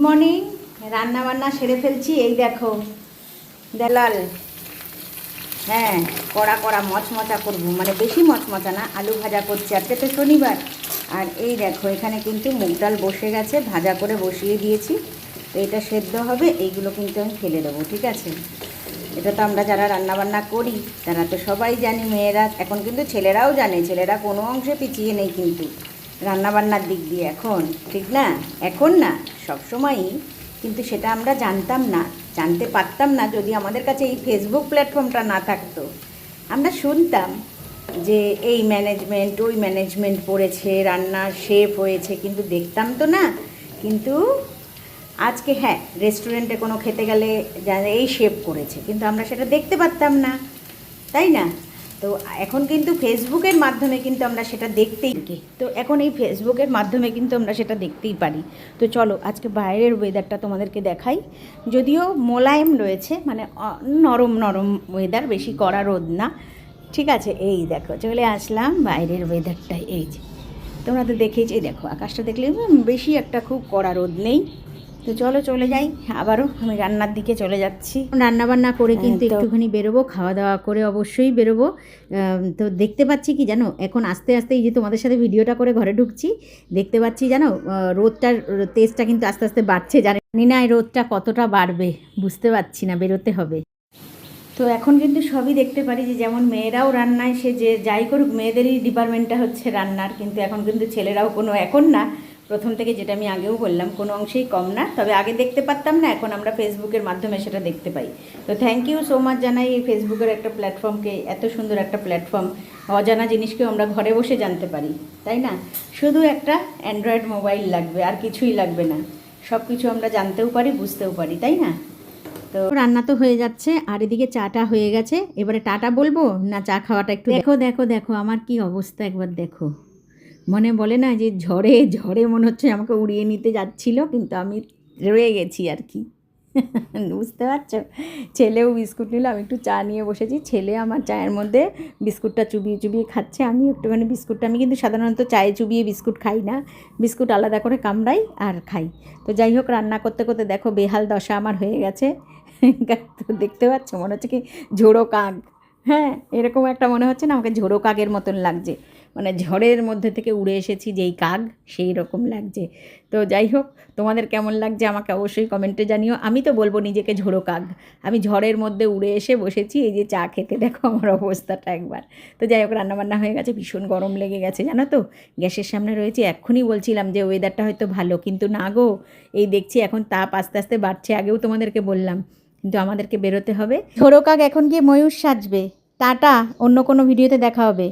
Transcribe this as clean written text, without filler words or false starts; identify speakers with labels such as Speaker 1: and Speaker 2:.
Speaker 1: Morning. রান্না বান্না সেরে ফেলছি, এই দেখো দেলাল। হ্যাঁ, কড়া কড়া মচমচা করবো, মানে বেশি মচমচা না, আলু ভাজা করছি, আজকে তো শনিবার। আর এই দেখো এখানে কিন্তু মুগ ডাল বসে গেছে, ভাজা করে বসিয়ে দিয়েছি। তো এটা সেদ্ধ হবে, এইগুলো কিন্তু আমি ফেলে দেবো, ঠিক আছে? এটা তো আমরা যারা রান্নাবান্না করি তারা তো সবাই জানি, মেয়েরা, এখন কিন্তু ছেলেরাও জানে, ছেলেরা কোনো অংশে পিছিয়ে নেই কিন্তু রান্নাবান্নার দিক দিয়ে এখন, ঠিক না? এখন না, সবসময়ই। কিন্তু সেটা আমরা জানতাম না, জানতে পারতাম না যদি আমাদের কাছে এই ফেসবুক প্ল্যাটফর্মটা না থাকতো। আমরা শুনতাম যে এই ম্যানেজমেন্ট ওই ম্যানেজমেন্ট পড়েছে, রান্নার শেফ হয়েছে, কিন্তু দেখতাম তো না। কিন্তু আজকে হ্যাঁ, রেস্টুরেন্টে কোনো খেতে গেলে যারা এই শেফ করেছে, কিন্তু আমরা সেটা দেখতে পারতাম না, তাই না? তো এখন কিন্তু ফেসবুকের মাধ্যমে কিন্তু আমরা সেটা দেখতেই, তো এখন এই ফেসবুকের মাধ্যমে কিন্তু আমরা সেটা দেখতেই পারি। তো চলো আজকে বাইরের ওয়েদারটা তোমাদেরকে দেখাই। যদিও মোলায়েম রয়েছে, মানে নরম নরম ওয়েদার, বেশি কড়া রোদ না, ঠিক আছে? এই দেখো চলে আসলাম বাইরের ওয়েদারটাই, এই যে তোমরা তো দেখেইছ, এই দেখো আকাশটা দেখলে বেশি একটা খুব কড়া রোদ নেই। তো চলো চলে যাই, আবারও আমি রান্নার দিকে চলে যাচ্ছি। রান্নাবান্না করে কিন্তু একটুখানি বেরোবো, খাওয়া দাওয়া করে অবশ্যই বেরোবো। তো দেখতে পাচ্ছি কি জানো, এখন আস্তে আস্তে এই যে তোমাদের সাথে ভিডিওটা করে ঘরে ঢুকছি, দেখতে পাচ্ছি জানো রোদটার তেজটা কিন্তু আস্তে আস্তে বাড়ছে, জানি না এই রোদটা কতটা বাড়বে, বুঝতে পারছি না, বেরোতে হবে। তো এখন কিন্তু সবই দেখতে পারি যে যেমন মেয়েরাও রান্নায়, সে যে যাই করুক, মেয়েদেরই ডিপার্টমেন্টটা হচ্ছে রান্নার, কিন্তু এখন কিন্তু ছেলেরাও কোনো, এখন না, প্রথম থেকে যেটা আমি আগেও বললাম, কোনো অংশেই কম না। তবে আগে দেখতে পারতাম না, এখন আমরা ফেসবুকের মাধ্যমে সেটা দেখতে পাই। তো থ্যাংক ইউ সো মাচ জানাই এই ফেসবুকের একটা প্ল্যাটফর্মকে, এত সুন্দর একটা প্ল্যাটফর্ম, অজানা জিনিসকেও আমরা ঘরে বসে জানতে পারি, তাই না? শুধু একটা অ্যান্ড্রয়েড মোবাইল লাগবে, আর কিছুই লাগবে না, সব কিছু আমরা জানতেও পারি, বুঝতেও পারি, তাই না? তো রান্না তো হয়ে যাচ্ছে, আর এদিকে চাটা হয়ে গেছে। এবারে টাটা বলবো না চা খাওয়াটা একটু দেখো, দেখো দেখো আমার কি অবস্থা, একবার দেখো। মনে বলে না যে ঝড়ে ঝড়ে মনে হচ্ছে আমাকে উড়িয়ে নিতে যাচ্ছিল, কিন্তু আমি রয়ে গেছি আর কি। বুঝতে পারছো? ছেলেও বিস্কুট নিল, আমি একটু চা নিয়ে বসেছি, ছেলে আমার চায়ের মধ্যে বিস্কুটটা চুবিয়ে চুবিয়ে খাচ্ছে, আমি একটুখানি বিস্কুটটা, আমি কিন্তু সাধারণত চায়ে চুবিয়ে বিস্কুট খাই না, বিস্কুট আলাদা করে কামড়াই আর খাই। তো যাই হোক, রান্না করতে করতে দেখো বেহাল দশা আমার হয়ে গেছে। তো দেখতে পাচ্ছ, মনে হচ্ছে কি ঝোড়ো কাক, হ্যাঁ এরকম একটা মনে হচ্ছে না, আমাকে ঝোড়ো কাকের মতন লাগছে, মানে ঝড়ের মধ্যে থেকে উড়ে এসেছি যেই কাক, সেই রকম লাগছে। তো যাই হোক, তোমাদের কেমন লাগছে আমাকে অবশ্যই কমেন্টে জানিও। আমি তো বলবো নিজেকে ঝোড়ো কাক, আমি ঝড়ের মধ্যে উড়ে এসে বসেছি এই যে চা খেতে, দেখো আমার অবস্থাটা একবার। তো যাই হোক, রান্নাবান্না হয়ে গেছে, ভীষণ গরম লেগে গেছে জানো তো, গ্যাসের সামনে রয়েছে। এক্ষুনি বলছিলাম যে ওয়েদারটা হয়তো ভালো, কিন্তু না গো, এই দেখছি এখন তাপ আস্তে আস্তে বাড়ছে, আগেও তোমাদেরকে বললাম, কিন্তু আমাদেরকে বেরোতে হবে। ঝোড়ো কাক এখন গিয়ে ময়ূর সাজবে। টাটা, অন্য কোনো ভিডিওতে দেখা হবে।